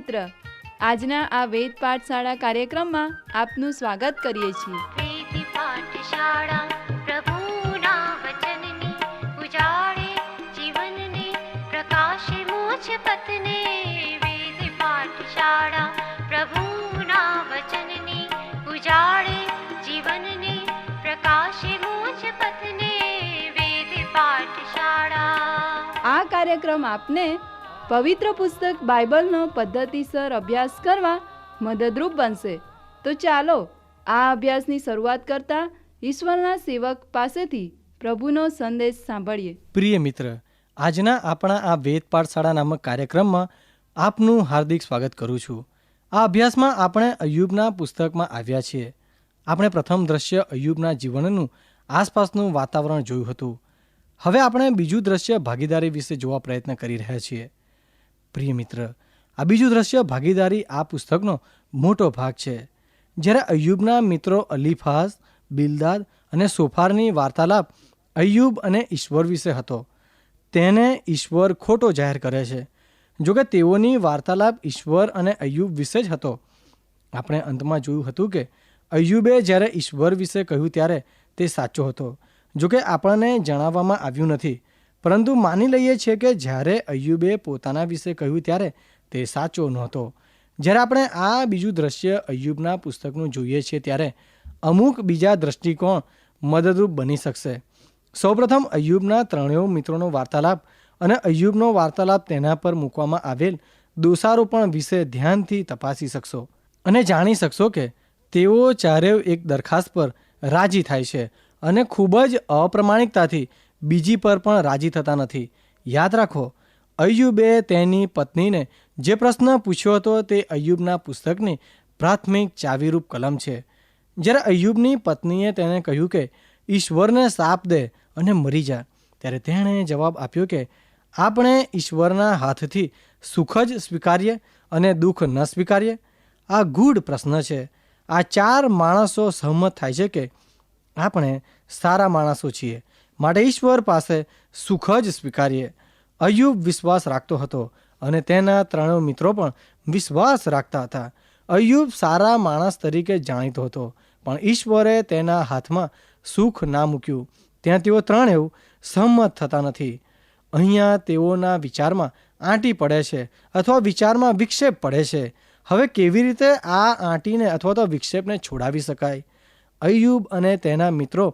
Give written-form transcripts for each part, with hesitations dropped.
મિત્ર, આજના આ વેદ પાઠશાળા કાર્યક્રમમાં આપનું સ્વાગત કરીએ છીએ. વેદ પાઠશાળા પ્રભુના વચનની ઉજાળે જીવનને પ્રકાશે મોક્ષ પથને. વેદ પાઠશાળા પ્રભુના વચનની ઉજાળે જીવનને પ્રકાશે મોક્ષ પથને. વેદ પાઠશાળા. આ કાર્યક્રમ આપને પવિત્ર પુસ્તક બાઇબલનો પદ્ધતિસર અભ્યાસ કરવા મદદરૂપ બનશે. તો ચાલો આ અભ્યાસની શરૂઆત કરતા ઈશ્વરના સેવક પાસેથી પ્રભુનો સંદેશ સાંભળીએ. પ્રિય મિત્ર, આજના આપણા આ વેદ પાઠશાળા નામક કાર્યક્રમમાં આપનું હાર્દિક સ્વાગત કરું છું. આ અભ્યાસમાં આપણે અય્યુબના પુસ્તકમાં આવ્યા છીએ. આપણે પ્રથમ દ્રશ્ય અય્યુબના જીવનનું આસપાસનું વાતાવરણ જોયું હતું. હવે આપણે બીજું દ્રશ્ય ભાગીદારી વિશે જોવા પ્રયત્ન કરી રહ્યા છીએ. પ્રિય મિત્ર, આ બીજું દ્રશ્ય ભાગીદારી આ પુસ્તકનો મોટો ભાગ છે. જ્યારે અય્યુબના મિત્રો અલીફાઝ, બિલદાદ અને સોફારની વાર્તાલાપ અય્યુબ અને ઈશ્વર વિશે હતો. તેને ઈશ્વર ખોટો જાહેર કરે છે. જોકે તેઓની વાર્તાલાપ ઈશ્વર અને અય્યુબ વિશે જ હતો. આપણે અંતમાં જોયું હતું કે અય્યુબે જ્યારે ઈશ્વર વિશે કહ્યું ત્યારે તે સાચો હતો. જોકે આપણને જણાવવામાં આવ્યું નથી, પરંતુ માની લઈએ છીએ કે જ્યારે અય્યુબે પોતાના વિશે કહ્યું ત્યારે તે સાચો નહોતો. જ્યારે આપણે આ બીજું દ્રશ્ય અય્યુબના પુસ્તકનું જોઈએ છીએ ત્યારે અમુક બીજા દૃષ્ટિકોણ મદદરૂપ બની શકશે. સૌપ્રથમ અય્યુબના ત્રણેય મિત્રોનો વાર્તાલાપ અને અય્યુબનો વાર્તાલાપ તેના પર મૂકવામાં આવેલ દોષારોપણ વિશે ધ્યાનથી તપાસી શકશો અને જાણી શકશો કે તેઓ ચારેય એક દરખાસ્ત પર રાજી થાય છે અને ખૂબ જ અપ્રમાણિકતાથી બીજી પર પણ રાજી થતા નથી. યાદ રાખો, અય્યુબે તેની પત્નીને જે પ્રશ્ન પૂછ્યો હતો તે અય્યુબના પુસ્તકની પ્રાથમિક ચાવીરૂપ કલમ છે. જ્યારે અય્યુબની પત્નીએ તેને કહ્યું કે ઈશ્વરને શાપ દે અને મરી જા, ત્યારે તેણે જવાબ આપ્યો કે આપણે ઈશ્વરના હાથથી સુખ જ સ્વીકારીએ અને દુઃખ ન સ્વીકારીએ. આ ગૂઢ પ્રશ્ન છે. આ ચાર માણસો સહમત થાય છે કે આપણે સારા માણસો છીએ, માટે ઈશ્વર પાસે સુખ જ સ્વીકારીએ. અય્યુબ વિશ્વાસ રાખતો હતો અને તેના ત્રણેય મિત્રો પણ વિશ્વાસ રાખતા હતા. અય્યુબ સારા માણસ તરીકે જાણીતો હતો, પણ ઈશ્વરે તેના હાથમાં સુખ ના મૂક્યું. ત્યાં તેઓ ત્રણેય સહમત થતા નથી. અહીંયા તેઓના વિચારમાં આંટી પડે છે અથવા વિચારમાં વિક્ષેપ પડે છે. હવે કેવી રીતે આ આંટીને અથવા તો વિક્ષેપને છોડાવી શકાય? અય્યુબ અને તેના મિત્રો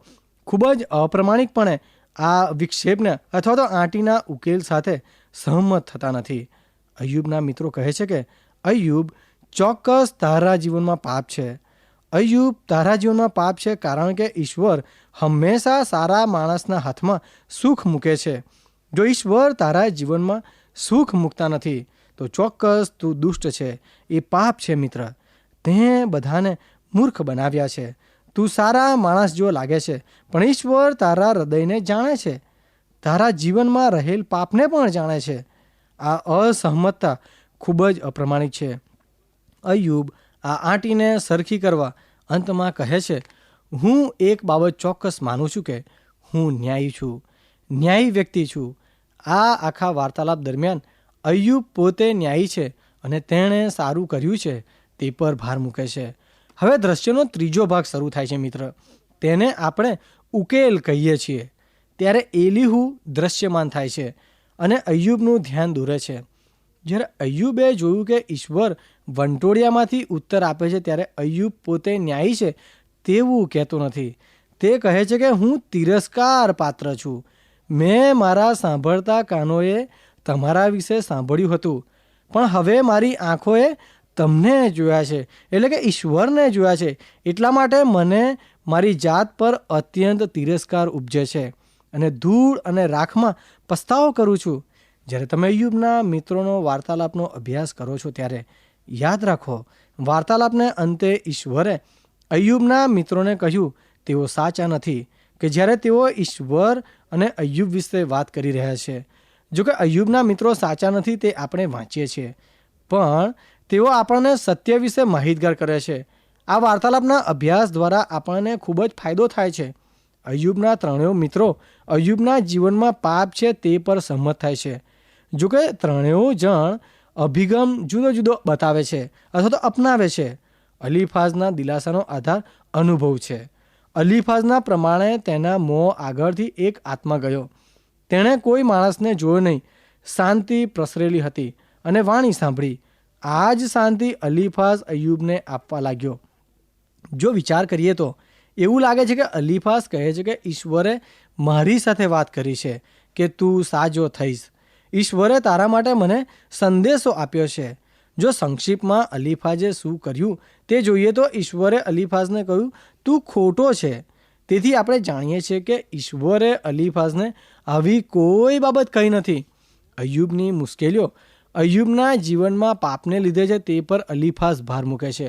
ખૂબ જ અપ્રમાણિકપણે આ વિક્ષેપને અથવા તો આંટીના ઉકેલ સાથે સહમત થતા નથી. અય્યુબના મિત્રો કહે છે કે અય્યુબ, ચોક્કસ તારા જીવનમાં પાપ છે. અય્યુબ, તારા જીવનમાં પાપ છે કારણ કે ઈશ્વર હંમેશા સારા માણસના હાથમાં સુખ મૂકે છે. જો ઈશ્વર તારા જીવનમાં સુખ મૂકતા નથી તો ચોક્કસ તું દુષ્ટ છે. એ પાપ છે મિત્ર. તે બધાને મૂર્ખ બનાવ્યા છે. તું સારા માણસ જેવો લાગે છે, પણ ઈશ્વર તારા હૃદયને જાણે છે. તારા જીવનમાં રહેલ પાપને પણ જાણે છે. આ અસહમતતા ખૂબ જ અપ્રમાણિક છે. અય્યુબ આ આંટીને સરખી કરવા અંતમાં કહે છે, હું એક બાબત ચોક્કસ માનું છું કે હું ન્યાયી છું, ન્યાયી વ્યક્તિ છું. આ આખા વાર્તાલાપ દરમિયાન અય્યુબ પોતે ન્યાયી છે અને તેણે સારું કર્યું છે તે પર ભાર મૂકે છે. હવે દ્રશ્યનો ત્રીજો ભાગ શરૂ થાય છે મિત્ર. તેને આપણે ઉકેલ કહીએ છીએ. ત્યારે એલીહુ દ્રશ્યમાન થાય છે અને અય્યુબનું ધ્યાન દોરે છે. જ્યારે અય્યુબે જોયું કે ઈશ્વર વંટોળિયામાંથી ઉત્તર આપે છે, ત્યારે અય્યુબ પોતે ન્યાયી છે તેવું કહેતો નથી. તે કહે છે કે હું તિરસ્કાર પાત્ર છું. મેં મારા સાંભળતા કાનોએ તમારા વિશે સાંભળ્યું હતું, પણ હવે મારી આંખોએ તમને જોયા છે, એટલે કે ઈશ્વરને જોયા છે. એટલા માટે મને મારી જાત પર અત્યંત તિરસ્કાર ઉપજે છે અને ધૂળ અને રાખમાં પસ્તાવો કરું છું. જ્યારે તમે અય્યુબના મિત્રોનો વાર્તાલાપનો અભ્યાસ કરો છો ત્યારે યાદ રાખો, વાર્તાલાપને અંતે ઈશ્વરે અય્યુબના મિત્રોને કહ્યું તેઓ સાચા નથી, કે જ્યારે તેઓ ઈશ્વર અને અય્યુબ વિશે વાત કરી રહ્યા છે. જોકે અય્યુબના મિત્રો સાચા નથી તે આપણે વાંચીએ છીએ, પણ તેઓ આપણને સત્ય વિશે માહિતગાર કરે છે. આ વાર્તાલાપના અભ્યાસ દ્વારા આપણને ખૂબ જ ફાયદો થાય છે. અય્યુબના ત્રણેય મિત્રો અય્યુબના જીવનમાં પાપ છે તે પર સહમત થાય છે. જોકે ત્રણેય જણ અભિગમ જુદો જુદો બતાવે છે અથવા તો અપનાવે છે. અલીફાઝના દિલાસાનો આધાર અનુભવ છે. અલીફાઝના પ્રમાણે તેના મોં આગળથી એક આત્મા ગયો. તેણે કોઈ માણસને જોયો નહીં. શાંતિ પ્રસરેલી હતી અને વાણી સાંભળી. આ જ શાંતિ અલીફાઝ અય્યુબને આપવા લાગ્યો. જો વિચાર કરીએ તો એવું લાગે છે કે અલીફાઝ કહે છે કે ઈશ્વરે મારી સાથે વાત કરી છે કે તું સાજો થઈશ. ઈશ્વરે તારા માટે મને સંદેશો આપ્યો છે. જો સંક્ષિપ્તમાં અલીફાઝે શું કર્યું તે જોઈએ તો ઈશ્વરે અલીફાઝને કહ્યું તું ખોટો છે. તેથી આપણે જાણીએ છીએ કે ઈશ્વરે અલીફાઝને આવી કોઈ બાબત કહી નથી. અય્યુબની મુશ્કેલીઓ અય્યુબના જીવનમાં પાપને લીધે છે તે પર અલીફાઝ ભાર મૂકે છે.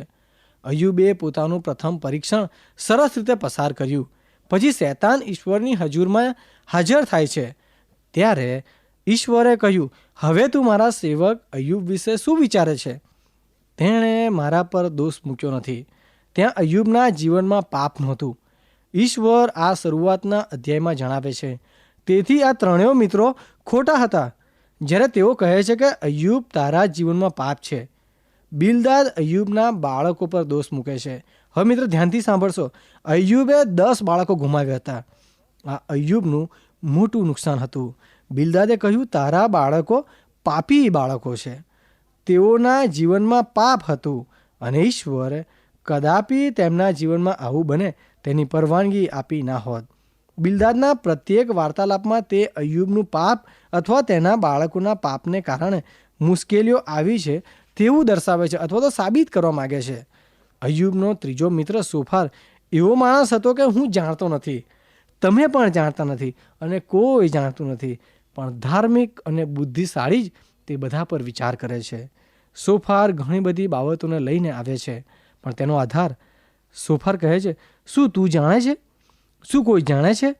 અય્યુબે પોતાનું પ્રથમ પરીક્ષણ સરસ રીતે પસાર કર્યું. પછી શૈતાન ઈશ્વરની હજુરમાં હાજર થાય છે. ત્યારે ઈશ્વરે કહ્યું હવે તું મારા સેવક અય્યુબ વિશે શું વિચારે છે? તેણે મારા પર દોષ મૂક્યો નથી. ત્યાં અય્યુબના જીવનમાં પાપ નહોતું. ઈશ્વર આ શરૂઆતના અધ્યાયમાં જણાવે છે. તેથી આ ત્રણેય મિત્રો ખોટા હતા જ્યારે તેઓ કહે છે કે અય્યુબ તારા જીવનમાં પાપ છે. બિલદાદ અય્યુબના બાળકો પર દોષ મૂકે છે. હવે મિત્રો ધ્યાનથી સાંભળશો. અય્યુબે 10 બાળકો ગુમાવ્યા હતા. આ અય્યુબનું મોટું નુકસાન હતું. બિલદાદે કહ્યું તારા બાળકો પાપી બાળકો છે. તેઓના જીવનમાં પાપ હતું અને ઈશ્વરે કદાપી તેમના જીવનમાં આવું બને તેની પરવાનગી આપી ના હોત. બિલદાદના પ્રત્યેક વાર્તાલાપમાં તે અય્યુબનું પાપ અથવા તેના બાળકોના પાપને કારણે મુશ્કેલીઓ આવી છે તેવું દર્શાવે છે અથવા તો સાબિત કરવા માગે છે. અય્યુબનો ત્રીજો મિત્ર સોફાર એવો માણસ હતો કે હું જાણતો નથી, તમે પણ જાણતા નથી અને કોઈ જાણતું નથી, પણ ધાર્મિક અને બુદ્ધિશાળી જ તે બધા પર વિચાર કરે છે. સોફાર ઘણી બધી બાબતોને લઈને આવે છે પણ તેનો આધાર સોફાર કહે છે શું તું જાણે છે? શું કોઈ જાણે છે?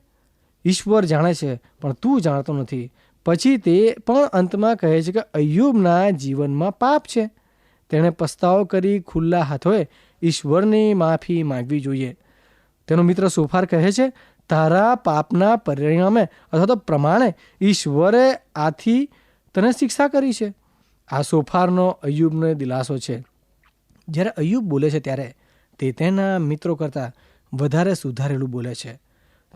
ઈશ્વર જાણે છે પણ તું જાણતો નથી. પછી તે પણ અંતમાં કહે છે કે અય્યુબના જીવનમાં પાપ છે. તેણે પસ્તાવો કરી ખુલ્લા હાથોએ ઈશ્વરની માફી માંગવી જોઈએ. તેનો મિત્ર સોફાર કહે છે તારા પાપના પરિણામે અથવા તો પ્રમાણે ઈશ્વરે આથી તને શિક્ષા કરી છે. આ સોફારનો અય્યુબનો દિલાસો છે. જ્યારે અય્યુબ બોલે છે ત્યારે તે તેના મિત્રો કરતાં વધારે સુધારેલું બોલે છે.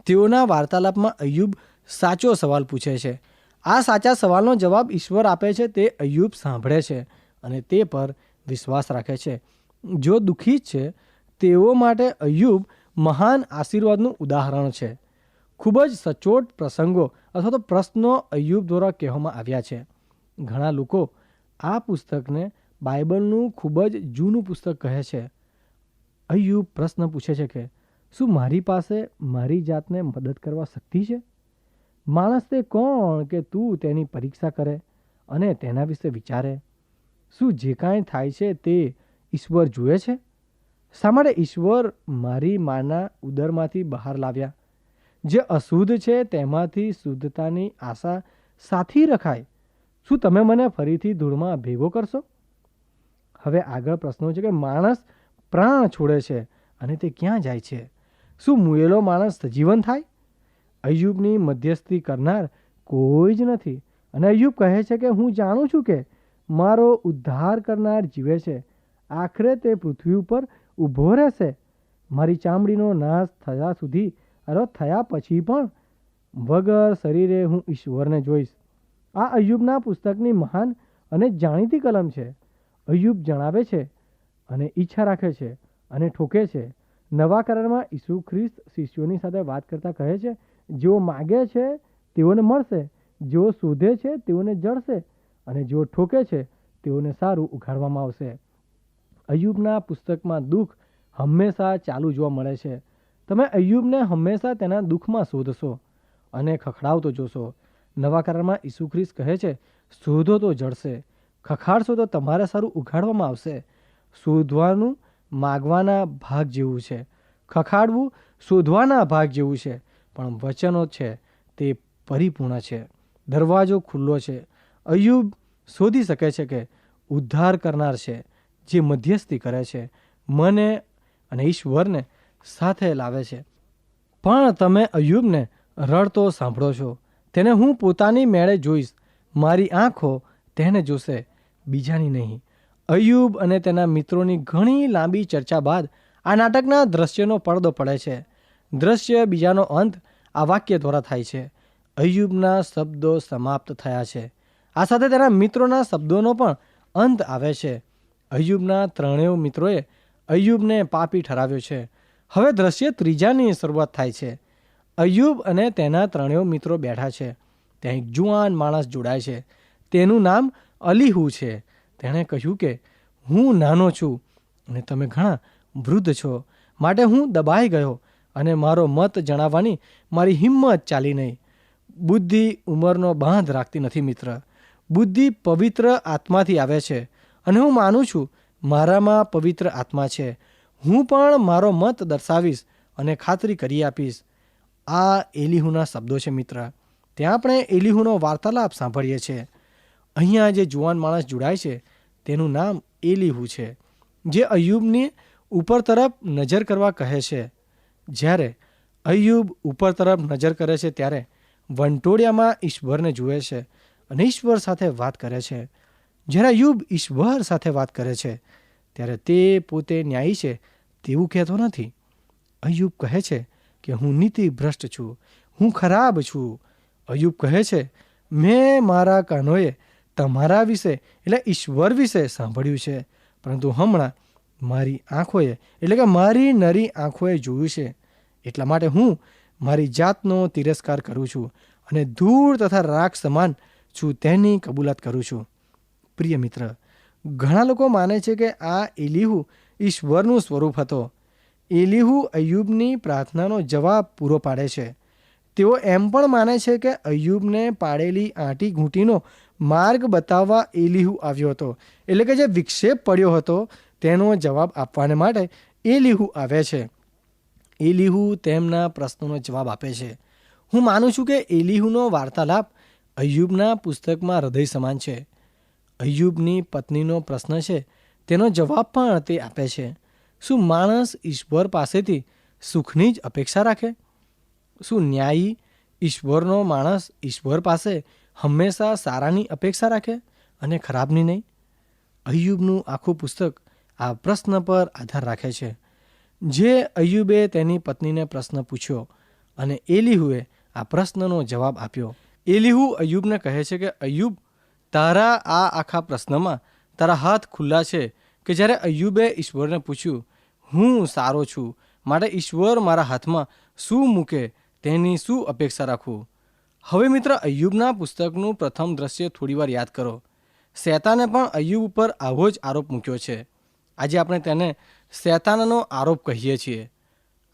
તેઓના વાર્તાલાપમાં અય્યુબ સાચો સવાલ પૂછે છે. આ સાચા સવાલનો જવાબ ઈશ્વર આપે છે. તે અય્યુબ સાંભળે છે અને તે પર વિશ્વાસ રાખે છે. જો દુઃખી છે તેઓ માટે અય્યુબ મહાન આશીર્વાદનું ઉદાહરણ છે. ખૂબ જ સચોટ પ્રસંગો અથવા તો પ્રશ્નો અય્યુબ દ્વારા કહેવામાં આવ્યા છે. ઘણા લોકો આ પુસ્તકને બાઇબલનું ખૂબ જ જૂનું પુસ્તક કહે છે. અય્યુબ પ્રશ્ન પૂછે છે કે શું મારી પાસે મારી જાતને મદદ કરવા શક્તિ છે? માણસ તે કોણ કે તું તેની પરીક્ષા કરે અને તેના વિશે વિચારે? શું જે કાંઈ થાય છે તે ઈશ્વર જુએ છે? શા માટે ઈશ્વર મારી માના ઉદરમાંથી બહાર લાવ્યા? જે અશુદ્ધ છે તેમાંથી શુદ્ધતાની આશા સાથી રખાય. શું તમે મને ફરીથી ધૂળમાં ભેગો કરશો? હવે આગળ પ્રશ્નો છે કે માણસ પ્રાણ છોડે છે અને તે ક્યાં જાય છે? શું મુયેલો માણસ સજીવન થાય? અય્યુબની મધ્યસ્થી કરનાર કોઈ જ નથી. અને અય્યુબ કહે છે કે હું જાણું છું કે મારો ઉદ્ધાર કરનાર જીવે છે. આખરે તે પૃથ્વી ઉપર ઊભો રહેશે. મારી ચામડીનો નાશ થયા સુધી અથવા થયા પછી પણ વગર શરીરે હું ઈશ્વરને જોઈશ. આ અય્યુબના પુસ્તકની મહાન અને જાણીતી કલમ છે. અય્યુબ જણાવે છે અને ઈચ્છા રાખે છે અને ઠોકે છે. નવા કરારમાં ઈસુ ખ્રિસ્ત શિષ્યોની સાથે વાત કરતા કહે છે જેઓ માગે છે તેઓને મળશે, જેઓ શોધે છે તેઓને જળશે અને જેઓ ઠોકે છે તેઓને સારું ઉઘાડવામાં આવશે. અય્યુબના પુસ્તકમાં દુઃખ હંમેશા ચાલુ જોવા મળે છે. તમે અય્યુબને હંમેશા તેના દુઃખમાં શોધશો અને ખખડાવતો જોશો. નવા કરારમાં ઈસુ ખ્રિસ્ત કહે છે શોધો તો જળશે, ખખાડશો તો તમારે સારું ઉઘાડવામાં આવશે. શોધવાનું માગવાના ભાગ જેવું છે, ખખાડવું શોધવાના ભાગ જેવું છે, પણ વચનો છે તે પરિપૂર્ણ છે. દરવાજો ખુલ્લો છે. અય્યુબ શોધી શકે છે કે ઉદ્ધાર કરનાર છે જે મધ્યસ્થી કરે છે, મને અને ઈશ્વરને સાથે લાવે છે. પણ તમે અય્યુબને રડતો સાંભળો છો. તેને હું પોતાની મેળે જોઈશ. મારી આંખો તેને જોશે. બીજાની નહીં. અય્યુબ અને તેના મિત્રોની ઘણી લાંબી ચર્ચા બાદ આ નાટકના દ્રશ્યનો પડદો પડે છે. દ્રશ્ય બીજાનો અંત આ વાક્ય દ્વારા થાય છે. અય્યુબના શબ્દો સમાપ્ત થયા છે. આ સાથે તેના મિત્રોના શબ્દોનો પણ અંત આવે છે. અય્યુબના ત્રણેય મિત્રોએ અય્યુબને પાપી ઠરાવ્યો છે. હવે દ્રશ્ય ત્રીજાની શરૂઆત થાય છે. અય્યુબ અને તેના ત્રણેય મિત્રો બેઠા છે. ત્યાં એક જુવાન માણસ જોડાય છે. તેનું નામ અલીહુ છે. તેણે કહ્યું કે હું નાનો છું અને તમે ઘણા વૃદ્ધ છો, માટે હું દબાઈ ગયો અને મારો મત જણાવવાની મારી હિંમત ચાલી નહીં. બુદ્ધિ ઉંમરનો બાંધ રાખતી નથી મિત્ર. બુદ્ધિ પવિત્ર આત્માથી આવે છે અને હું માનું છું મારામાં પવિત્ર આત્મા છે. હું પણ મારો મત દર્શાવીશ અને ખાતરી કરી આપીશ. આ એલીહુના શબ્દો છે મિત્ર. ત્યાં આપણે એલીહુનો વાર્તાલાપ સાંભળીએ છીએ. અહીંયા જે જુવાન માણસ જોડાય છે તેનું નામ એલીહુ છે, જે અય્યુબની ઉપર તરફ નજર કરવા કહે છે. જ્યારે અય્યુબ ઉપર તરફ નજર કરે છે ત્યારે વંટોળિયામાં ઈશ્વરને જુએ છે અને ઈશ્વર સાથે વાત કરે છે. જ્યારે અય્યુબ ઈશ્વર સાથે વાત કરે છે ત્યારે તે પોતે ન્યાયી છે તેવું કહેતો નથી. અય્યુબ કહે છે કે હું નીતિભ્રષ્ટ છું, હું ખરાબ છું. અય્યુબ કહે છે મેં મારા કાનોએ તમારા વિશે એટલે ઈશ્વર વિશે સાંભળ્યું છે, પરંતુ હમણાં મારી આંખોએ એટલે કે મારી નરી આંખોએ જોયું છે. એટલા માટે હું મારી જાતનો તિરસ્કાર કરું છું અને ધૂળ તથા રાખ સમાન છું તેની કબૂલાત કરું છું. પ્રિય મિત્ર, ઘણા લોકો માને છે કે આ એલીહુ ઈશ્વરનું સ્વરૂપ હતો. એલીહુ અય્યુબની પ્રાર્થનાનો જવાબ પૂરો પાડે છે. તેઓ એમ પણ માને છે કે અય્યુબને પાડેલી આંટી ઘૂંટીનો માર્ગ બતાવવા એલીહુ આવ્યો હતો, એટલે કે જે વિક્ષેપ પડ્યો હતો તેનો જવાબ આપવાને માટે એલીહુ આવે છે. એલીહુ તેમના પ્રશ્નોનો જવાબ આપે છે. હું માનું છું કે એલીહુનો વાર્તાલાપ અય્યુબના પુસ્તકમાં હૃદય સમાન છે. અય્યુબની પત્નીનો પ્રશ્ન છે તેનો જવાબ પણ તે આપે છે. શું માણસ ઈશ્વર પાસેથી સુખની જ અપેક્ષા રાખે? શું ન્યાયી ઈશ્વરનો માણસ ઈશ્વર પાસે હંમેશા સારાની અપેક્ષા રાખે અને ખરાબની નહીં? અય્યુબનું આખું પુસ્તક આ પ્રશ્ન પર આધાર રાખે છે. જે અય્યુબે તેની પત્નીને પ્રશ્ન પૂછ્યો અને એલીહુએ આ પ્રશ્નનો જવાબ આપ્યો. એલીહુ અય્યુબને કહે છે કે અય્યુબ, તારા આ આખા પ્રશ્નમાં તારા હાથ ખુલ્લા છે. કે જ્યારે અય્યુબે ઈશ્વરને પૂછ્યું હું સારો છું, માટે ઈશ્વર મારા હાથમાં શું મૂકે તેની શું અપેક્ષા રાખવું? હવે મિત્ર, અય્યુબના પુસ્તકનું પ્રથમ દ્રશ્ય થોડીવાર યાદ કરો. શૈતાને પણ અય્યુબ ઉપર આવો જ આરોપ મૂક્યો છે. આજે આપણે તેને શૈતાનનો આરોપ કહીએ છીએ.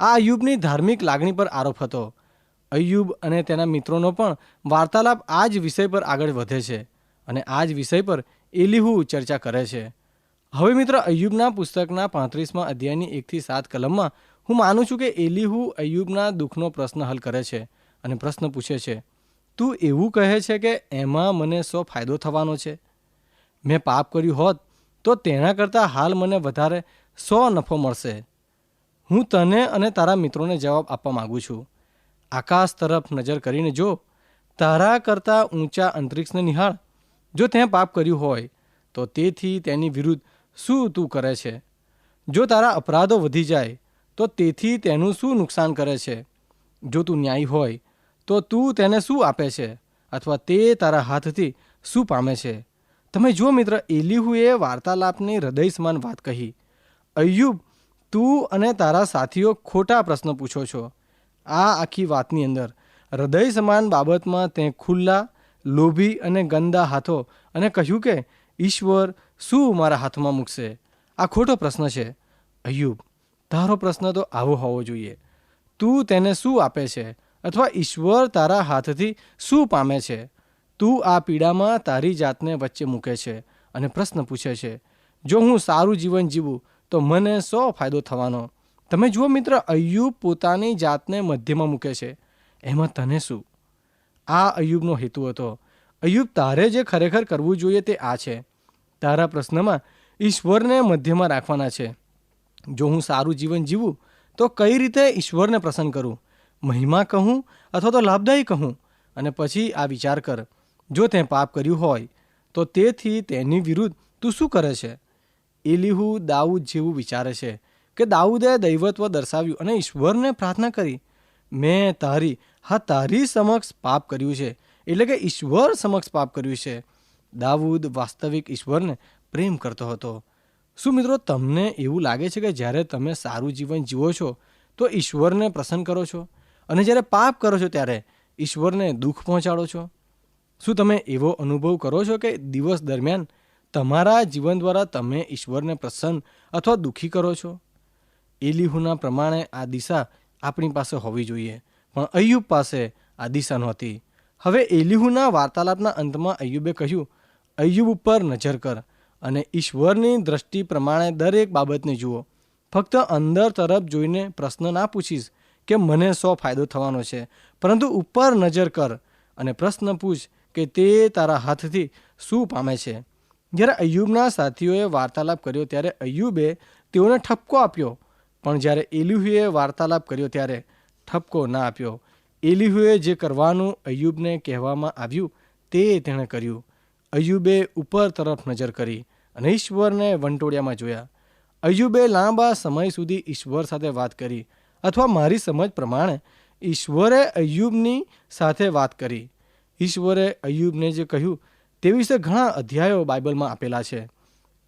આ અય્યુબની ધાર્મિક લાગણી પર આરોપ હતો. અય્યુબ અને તેના મિત્રોનો પણ વાર્તાલાપ આ જ વિષય પર આગળ વધે છે અને આ જ વિષય પર એલીહુ ચર્ચા કરે છે. હવે મિત્ર, અય્યુબના પુસ્તકના 35મા અધ્યાયની 1-7 કલમમાં હું માનું છું કે એલીહુ અય્યુબના દુઃખનો પ્રશ્ન હલ કરે છે અને પ્રશ્ન પૂછે છે, તું એવું કહે છે કે એમાં મને શો ફાયદો થવાનો છે? મેં પાપ કર્યું હોત તો તેના કરતાં હાલ મને વધારે શો નફો મળશે? હું તને અને તારા મિત્રોને જવાબ આપવા માગું છું. આકાશ તરફ નજર કરીને જો, તારા કરતાં ઊંચા અંતરિક્ષને નિહાળ. જો તે પાપ કર્યું હોય તો તેથી તેની વિરુદ્ધ શું તું કરે છે? જો તારા અપરાધો વધી જાય તો તેથી તેનું શું નુકસાન કરે છે? જો તું ન્યાયી હોય તો તું તેને શું આપે છે? અથવા તે તારા હાથથી શું પામે છે? તમે જો મિત્ર, એલીહુએ વાર્તાલાપની હૃદય સમાન વાત કહી. અય્યુબ, તું અને તારા સાથીઓ ખોટા પ્રશ્ન પૂછો છો. આ આખી વાતની અંદર હૃદય સમાન બાબતમાં તે ખુલ્લા, લોભી અને ગંદા હાથો અને કહ્યું કે ઈશ્વર શું મારા હાથમાં મૂકશે? આ ખોટો પ્રશ્ન છે. અય્યુબ, તારો પ્રશ્ન તો આવો હોવો જોઈએ. તું તેને શું આપે છે અથવા ઈશ્વર તારા હાથથી શું પામે છે? તું આ પીડામાં તારી જાતને વચ્ચે મૂકે છે અને પ્રશ્ન પૂછે છે, જો હું સારું જીવન જીવું તો મને શો ફાયદો થવાનો? તમે જુઓ મિત્ર, અય્યુબ પોતાની જાતને મધ્યમાં મૂકે છે. એમાં તને શું? આ અય્યુબનો હેતુ હતો. અય્યુબ, તારે જે ખરેખર કરવું જોઈએ તે આ છે. તારા પ્રશ્નમાં ઈશ્વરને મધ્યમાં રાખવાના છે. જો હું સારું જીવન જીવું તો કઈ રીતે ઈશ્વરને પ્રસન્ન કરું? મહિમા કહું અથવા તો લાભદાયી કહું? અને પછી આ વિચાર કર, જો તે પાપ કર્યું હોય તો તેથી તેની વિરુદ્ધ તું શું કરે છે? એલીહુ દાઉદ જેવું વિચારે છે કે દાઉદે દૈવત્વ દર્શાવ્યું અને ઈશ્વરને પ્રાર્થના કરી, મેં તારી સમક્ષ પાપ કર્યું છે, એટલે કે ઈશ્વર સમક્ષ પાપ કર્યું છે. દાઉદ વાસ્તવિક ઈશ્વરને પ્રેમ કરતો હતો. શું મિત્રો, તમને એવું લાગે છે કે જ્યારે તમે સારું જીવન જીવો છો તો ઈશ્વરને પ્રસન્ન કરો છો, અને જ્યારે પાપ કરો છો ત્યારે ઈશ્વરને દુઃખ પહોંચાડો છો? શું તમે એવો અનુભવ કરો છો કે દિવસ દરમિયાન તમારા જીવન દ્વારા તમે ઈશ્વરને પ્રસન્ન અથવા દુઃખી કરો છો? એલીહુના પ્રમાણે આ દિશા આપણી પાસે હોવી જોઈએ, પણ અય્યુબ પાસે આ દિશા નહોતી. હવે એલીહુના વાર્તાલાપના અંતમાં અય્યુબે કહ્યું, અય્યુબ ઉપર નજર કર અને ઈશ્વરની દ્રષ્ટિ પ્રમાણે દરેક બાબતને જુઓ. ફક્ત અંદર તરફ જોઈને પ્રશ્ન ના પૂછીશ કે મને શો ફાયદો થવાનો છે, પરંતુ ઉપર નજર કર અને પ્રશ્ન પૂછ કે તે તારા હાથથી શું પામે છે. જ્યારે અય્યુબના સાથીઓએ વાર્તાલાપ કર્યો ત્યારે અય્યુબે તેઓને ઠપકો આપ્યો, પણ જ્યારે એલીಹುએ વાર્તાલાપ કર્યો ત્યારે ઠપકો ના આપ્યો. એલીಹುએ જે કરવાનું અય્યુબને કહેવામાં આવ્યું તે તેણે કર્યું. અય્યુબે ઉપર તરફ નજર કરી અને ઈશ્વરને વંટોળિયામાં જોયા. અય્યુબે લાંબા સમય સુધી ઈશ્વર સાથે વાત કરી, અથવા મારી સમજ પ્રમાણે ઈશ્વરે અય્યુબની સાથે વાત કરી. ઈશ્વરે અય્યુબને જે કહ્યું તે વિશે ઘણા અધ્યાયો બાઇબલમાં આપેલા છે.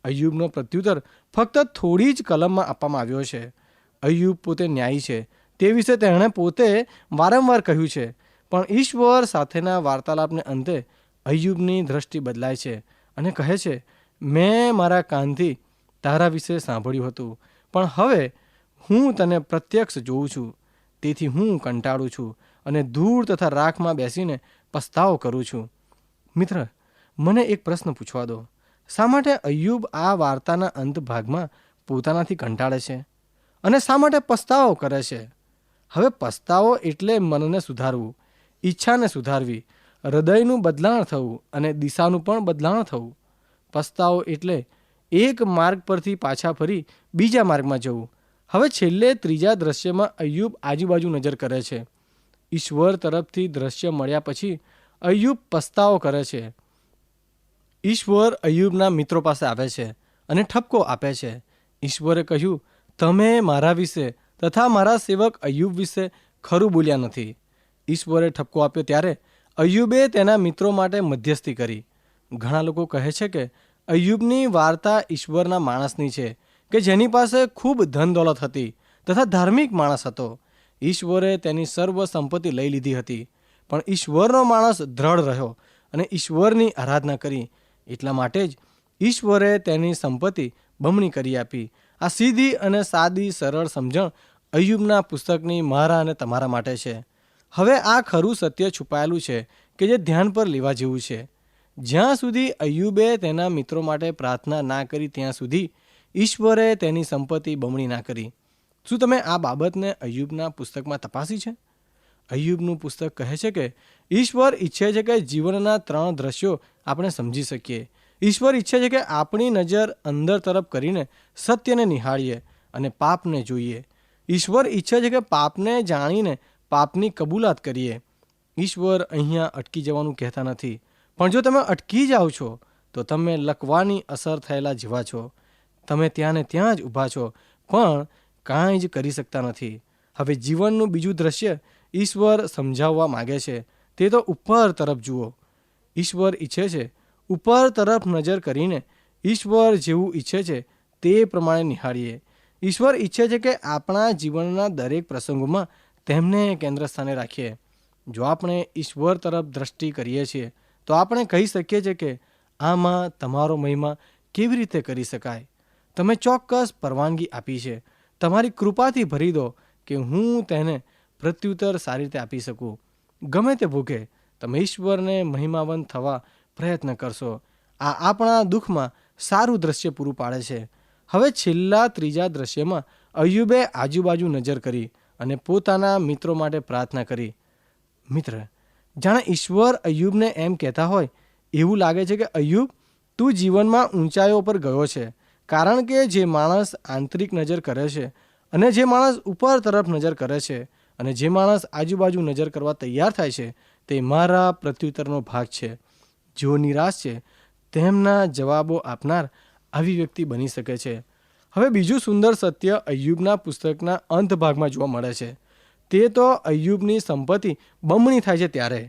અય્યુબનો પ્રત્યુત્તર ફક્ત થોડી જ કલમમાં આપવામાં આવ્યો છે. અય્યુબ પોતે ન્યાયી છે તે વિશે તેણે પોતે વારંવાર કહ્યું છે, પણ ઈશ્વર સાથેના વાર્તાલાપને અંતે અય્યુબની દ્રષ્ટિ બદલાય છે અને કહે છે, મેં મારા કાનથી તારા વિશે સાંભળ્યું હતું, પણ હવે હું તને પ્રત્યક્ષ જોઉં છું. તેથી હું કંટાળું છું અને ધૂળ તથા રાખમાં બેસીને પસ્તાવો કરું છું. મિત્ર, મને એક પ્રશ્ન પૂછવા દો. શા માટે અય્યુબ આ વાર્તાના અંત ભાગમાં પોતાનાથી કંટાળે છે અને શા માટે પસ્તાવો કરે છે? હવે પસ્તાવો એટલે મનને સુધારવું, ઈચ્છાને સુધારવી, હૃદયનું બદલાણ થવું અને દિશાનું પણ બદલાણ થવું. પસ્તાવો એટલે એક માર્ગ પરથી પાછા ફરી બીજા માર્ગમાં જવું. હવે છેલ્લે ત્રીજા દ્રશ્યમાં અય્યુબ આજુબાજુ નજર કરે છે. ઈશ્વર તરફથી દ્રશ્ય મળ્યા પછી અય્યુબ પસ્તાવો કરે છે. ઈશ્વર અય્યુબના મિત્રો પાસે આવે છે અને ઠપકો આપે છે. ઈશ્વરે કહ્યું, તમે મારા વિશે તથા મારા સેવક અય્યુબ વિશે ખરું બોલ્યા નથી. ઈશ્વરે ઠપકો આપ્યો ત્યારે અય્યુબે તેના મિત્રો માટે મધ્યસ્થી કરી. ઘણા લોકો કહે છે કે અય્યુબની વાર્તા ઈશ્વરના માણસની છે કે જેની પાસે ખૂબ ધન દોલત હતી તથા ધાર્મિક માણસ હતો. ઈશ્વરે તેની સર્વ સંપત્તિ લઈ લીધી હતી, પણ ઈશ્વરનો માણસ દ્રઢ રહ્યો અને ઈશ્વરની આરાધના કરી. એટલા માટે જ ઈશ્વરે તેની સંપત્તિ બમણી કરી આપી. આ સીધી અને સાદી સરળ સમજણ અય્યુબના પુસ્તકની મારા અને તમારા માટે છે. હવે આ ખરું સત્ય છુપાયેલું છે કે જે ધ્યાન પર લેવા જેવું છે. જ્યાં સુધી અય્યુબે તેના મિત્રો માટે પ્રાર્થના ના કરી ત્યાં સુધી ઈશ્વરે તેની સંપત્તિ બમણી ના કરી. શું તમે આ બાબતને અય્યુબના પુસ્તકમાં તપાસી છે? અય્યુબનું પુસ્તક કહે છે કે ઈશ્વર ઈચ્છે છે કે જીવનના 3 દ્રશ્યો આપણે સમજી શકીએ. ઈશ્વર ઈચ્છે છે કે આપણી નજર અંદર તરફ કરીને સત્યને નિહાળીએ અને પાપને જોઈએ. ઈશ્વર ઈચ્છે છે કે પાપને જાણીને પાપની કબૂલાત કરીએ. ઈશ્વર અહીંયા અટકી જવાનું કહેતા નથી, પણ જો તમે અટકી જાઓ છો તો તમે લકવાની અસર થયેલા જેવા છો. તમે ત્યાં ને ત્યાં જ ઊભા છો, પણ કાંઈ જ કરી શકતા નથી. હવે જીવનનું બીજું દ્રશ્ય ઈશ્વર સમજાવવા માગે છે તે તો ઉપર તરફ જુઓ. ઈશ્વર ઈચ્છે છે ઉપર તરફ નજર કરીને ઈશ્વર જેવું ઈચ્છે છે તે પ્રમાણે નિહાળીએ. ઈશ્વર ઈચ્છે છે કે આપણા જીવનના દરેક પ્રસંગોમાં તેમને કેન્દ્ર સ્થાને રાખીએ. જો આપણે ઈશ્વર તરફ દ્રષ્ટિ કરીએ છીએ તો આપણે કહી શકીએ છીએ કે આમાં તમારો મહિમા કેવી રીતે કરી શકાય. તમે ચોક્કસ પરવાનગી આપી છે. તમારી કૃપાથી ભરી દો કે હું તેને પ્રત્યુત્તર સારી રીતે આપી શકું. ગમે તે ભોગે તમે ઈશ્વરને મહિમાવંત થવા પ્રયત્ન કરશો. આ આપણા દુઃખમાં સારું દ્રશ્ય પૂરું પાડે છે. હવે છેલ્લા ત્રીજા દ્રશ્યમાં અય્યુબે આજુબાજુ નજર કરી અને પોતાના મિત્રો માટે પ્રાર્થના કરી. મિત્ર, જાણે ઈશ્વર અય્યુબને એમ કહેતા હોય એવું લાગે છે કે અય્યુબ, તું જીવનમાં ઊંચાઈઓ પર ગયો છે, કારણ કે જે માણસ આંતરિક નજર કરે છે અને જે માણસ ઉપર તરફ નજર કરે છે અને જે માણસ આજુબાજુ નજર કરવા તૈયાર થાય છે તે મારા પ્રત્યુત્તરનો ભાગ છે. જેઓ નિરાશ છે તેમના જવાબો આપનાર આવી વ્યક્તિ બની શકે છે. હવે બીજું સુંદર સત્ય અય્યુબના પુસ્તકના અંત ભાગમાં જોવા મળે છે. તે તો અય્યુબની સંપત્તિ બમણી થાય છે ત્યારે.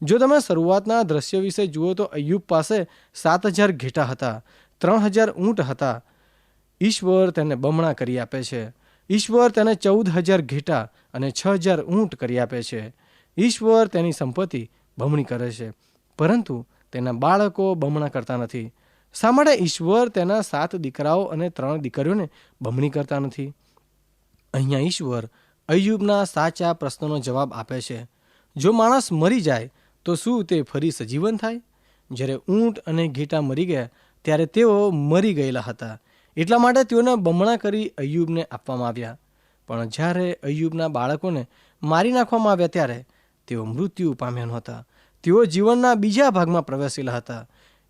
જો તમે શરૂઆતના દ્રશ્ય વિશે જુઓ તો અય્યુબ પાસે 7,000 ઘેટા હતા, 3,000 ઊંટ હતા. ઈશ્વર તેને બમણા કરી આપે છે. ઈશ્વર તેને 14,000 ઘેટા અને 6,000 ઊંટ કરી આપે છે. ઈશ્વર તેની સંપત્તિ બમણી કરે છે, પરંતુ તેના બાળકો બમણા કરતા નથી. શા માટે ઈશ્વર તેના 7 દીકરાઓ અને 3 દીકરીઓને બમણી કરતા નથી? અહીંયા ઈશ્વર અય્યુબના સાચા પ્રશ્નનો જવાબ આપે છે. જો માણસ મરી જાય તો શું તે ફરી સજીવન થાય? જ્યારે ઊંટ અને ઘેટા મરી ગયા ત્યારે તેઓ મરી ગયેલા હતા, એટલા માટે તેઓને બમણા કરી અય્યુબને આપવામાં આવ્યા. પણ જ્યારે અય્યુબના બાળકોને મારી નાખવામાં આવ્યા ત્યારે તેઓ મૃત્યુ પામ્યા નહોતા. તેઓ જીવનના બીજા ભાગમાં પ્રવેશેલા હતા.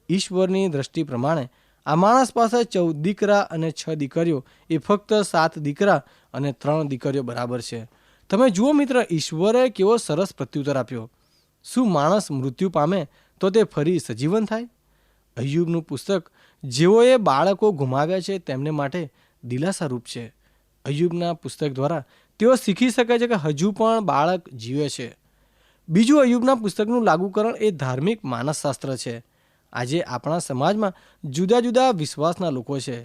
ઈશ્વરની દ્રષ્ટિ પ્રમાણે આ માણસ પાસે 14 દીકરા અને 6 દીકરીઓ એ ફક્ત 7 દીકરા અને 3 દીકરીઓ બરાબર છે. તમે જુઓ મિત્ર, ઈશ્વરે કેવો સરસ પ્રત્યુત્તર આપ્યો. શું માણસ મૃત્યુ પામે તો તે ફરી સજીવન થાય? અય્યુબનું પુસ્તક જેઓએ બાળકો ગુમાવ્યા છે તેમને માટે દિલાસારૂપ છે. અય્યુબના પુસ્તક દ્વારા તેઓ શીખી શકે છે કે હજુ પણ બાળક જીવે છે. બીજું અય્યુબના પુસ્તકનું લાગુકરણ એ ધાર્મિક માનસશાસ્ત્ર છે. આજે આપણા સમાજમાં જુદા જુદા વિશ્વાસના લોકો છે.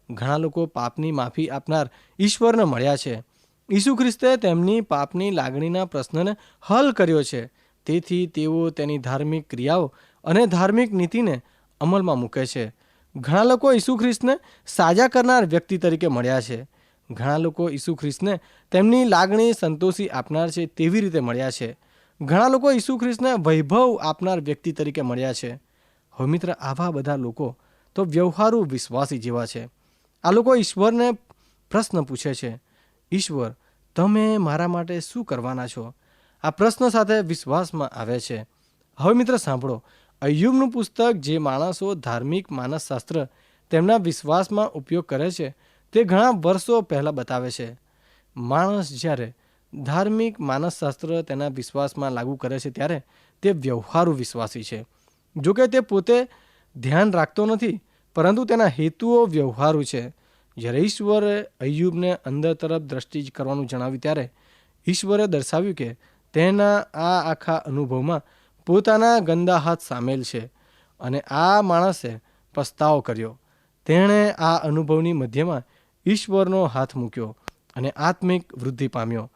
ઘણા લોકો પાપની માફી આપનાર ઈશ્વરને મળ્યા છે. ઈસુ ખ્રિસ્તે તેમની પાપની લાગણીના પ્રશ્નને હલ કર્યો છે. તેથી તેઓ તેની ધાર્મિક ક્રિયાઓ અને ધાર્મિક નીતિને અમલમાં મૂકે છે. ઘણા લોકો ઈસુ ખ્રિસ્તને સાજા કરનાર વ્યક્તિ તરીકે મળ્યા છે. ઘણા લોકો ઈસુ ખ્રિસ્તને તેમની લાગણી સંતોષી આપનાર છે તેવી રીતે મળ્યા છે. ઘણા લોકો ઈસુ ખ્રિસ્તને વૈભવ આપનાર વ્યક્તિ તરીકે મળ્યા છે. હવે મિત્ર, આવા બધા લોકો તો વ્યવહારુ વિશ્વાસી જેવા છે. આ લોકો ઈશ્વરને પ્રશ્ન પૂછે છે, ઈશ્વર, તમે મારા માટે શું કરવાના છો? આ પ્રશ્ન સાથે વિશ્વાસમાં આવે છે. હવે મિત્ર સાંભળો, અય્યુબનું પુસ્તક જે માણસો ધાર્મિક માનસશાસ્ત્ર તેમના વિશ્વાસમાં ઉપયોગ કરે છે તે ઘણા વર્ષો પહેલાં બતાવે છે. માણસ જ્યારે ધાર્મિક માનસશાસ્ત્ર તેના વિશ્વાસમાં લાગુ કરે છે ત્યારે તે વ્યવહારુ વિશ્વાસી છે. જોકે તે પોતે ધ્યાન રાખતો નથી, પરંતુ તેના હેતુઓ વ્યવહારુ છે. જ્યારે ઈશ્વરે અય્યુબને અંદર તરફ દ્રષ્ટિ કરવાનું જણાવ્યું ત્યારે ઈશ્વરે દર્શાવ્યું કે તેના આ આખા અનુભવમાં પોતાના ગંદા હાથ સામેલ છે અને આ માણસે પસ્તાવો કર્યો. તેણે આ અનુભવની મધ્યમાં ઈશ્વરનો હાથ મૂક્યો અને આત્મિક વૃદ્ધિ પામ્યો.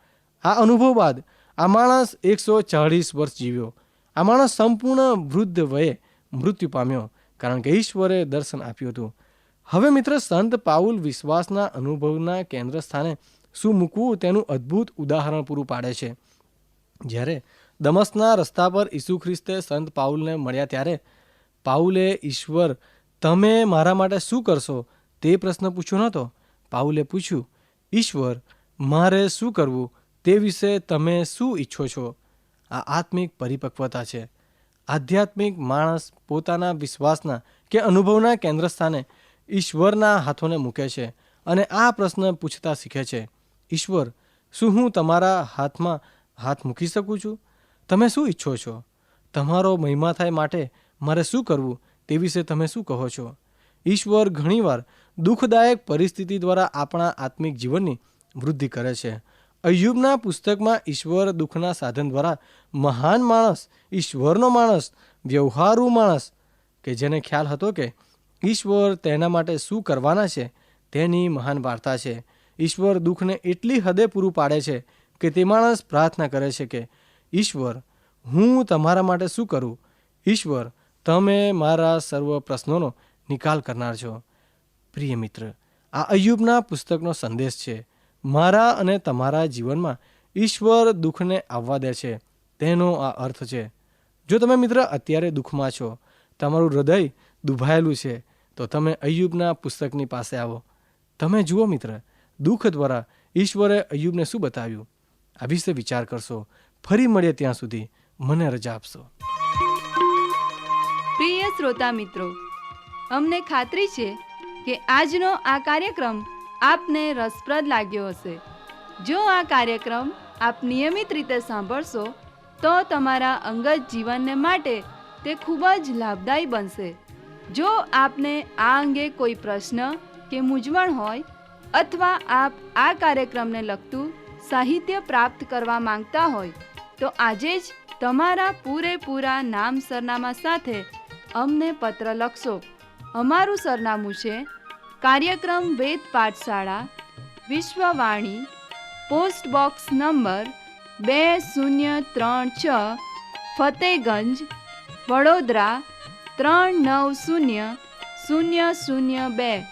આ અનુભવ બાદ આ માણસ 140 વર્ષ જીવ્યો. આ માણસ સંપૂર્ણ વૃદ્ધ વયે મૃત્યુ પામ્યો, કારણ કે ઈશ્વરે દર્શન આપ્યું હતું. હવે મિત્ર, સંત પાઉલ વિશ્વાસના અનુભવના કેન્દ્ર સ્થાને શું મૂકવું તેનું અદ્ભુત ઉદાહરણ પૂરું પાડે છે. જ્યારે દમસ્કના રસ્તા પર ઈસુ ખ્રિસ્તે સંત પાઉલને મળ્યા ત્યારે પાઉલે ઈશ્વર, તમે મારા માટે શું કરશો તે પ્રશ્ન પૂછ્યો નહોતો. પાઉલે પૂછ્યું, ઈશ્વર, મારે શું કરવું તે વિશે તમે શું ઈચ્છો છો? આ આત્મિક પરિપક્વતા છે. આધ્યાત્મિક માણસ પોતાના વિશ્વાસના કે અનુભવના કેન્દ્ર સ્થાને ઈશ્વરના હાથોને મૂકે છે અને આ પ્રશ્ન પૂછતા શીખે છે, ઈશ્વર, શું હું તમારા હાથમાં હાથ મૂકી શકું છું? તમે શું ઈચ્છો છો? તમારો મહિમા થાય માટે મારે શું કરવું તે વિશે તમે શું કહો છો? ઈશ્વર ઘણીવાર દુઃખદાયક પરિસ્થિતિ દ્વારા આપણા આત્મિક જીવનની વૃદ્ધિ કરે છે. અય્યુબના પુસ્તકમાં ઈશ્વર દુઃખના સાધન દ્વારા મહાન માણસ, ઈશ્વરનો માણસ, વ્યવહારુ માણસ કે જેને ખ્યાલ હતો કે ઈશ્વર તેના માટે શું કરવાના છે તેની મહાન વાર્તા છે. ઈશ્વર દુઃખને એટલી હદે પૂરું પાડે છે કે તે માણસ પ્રાર્થના કરે છે કે ઈશ્વર, હું તમારા માટે શું કરું? ઈશ્વર, તમે મારા સર્વ પ્રશ્નોનો નિકાલ કરનાર છો. પ્રિય મિત્ર, આ અય્યુબના પુસ્તકનો સંદેશ છે. મારા અને તમારા જીવનમાં ઈશ્વર દુઃખને આવવા દે છે તેનો આ અર્થ છે. જો તમે મિત્ર અત્યારે દુઃખમાં છો, તમારું હૃદય દુભાયેલું છે, તો તમે અય્યુબના પુસ્તકની પાસે આવો. તમે જુઓ મિત્ર, દુઃખ દ્વારા ઈશ્વરે અય્યુબને શું બતાવ્યું? આ વિશે વિચાર કરશો. ફરી મળીએ ત્યાં સુધી મને રજા આપશો. પ્રિય શ્રોતા મિત્રો, અમને ખાતરી છે કે આજનો આ કાર્યક્રમ આપને રસપ્રદ લાગ્યો હશે. જો આ કાર્યક્રમ આપ નિયમિત રીતે સાંભળશો તો તમારા અંગત જીવનને માટે તે ખૂબ જ લાભદાયી બનશે. જો આપને આ અંગે કોઈ પ્રશ્ન કે મૂંઝવણ હોય અથવા આપ આ કાર્યક્રમને લગતું સાહિત્ય પ્રાપ્ત કરવા માંગતા હોય તો આજે જ તમારા પૂરેપૂરા નામ સરનામા સાથે અમને પત્ર લખશો. અમારું સરનામું છે કાર્યક્રમ વેદ પાઠશાળા, Vishwavani, post box number 2036, Fatehganj, Vadodara 390002.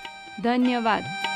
ધન્યવાદ.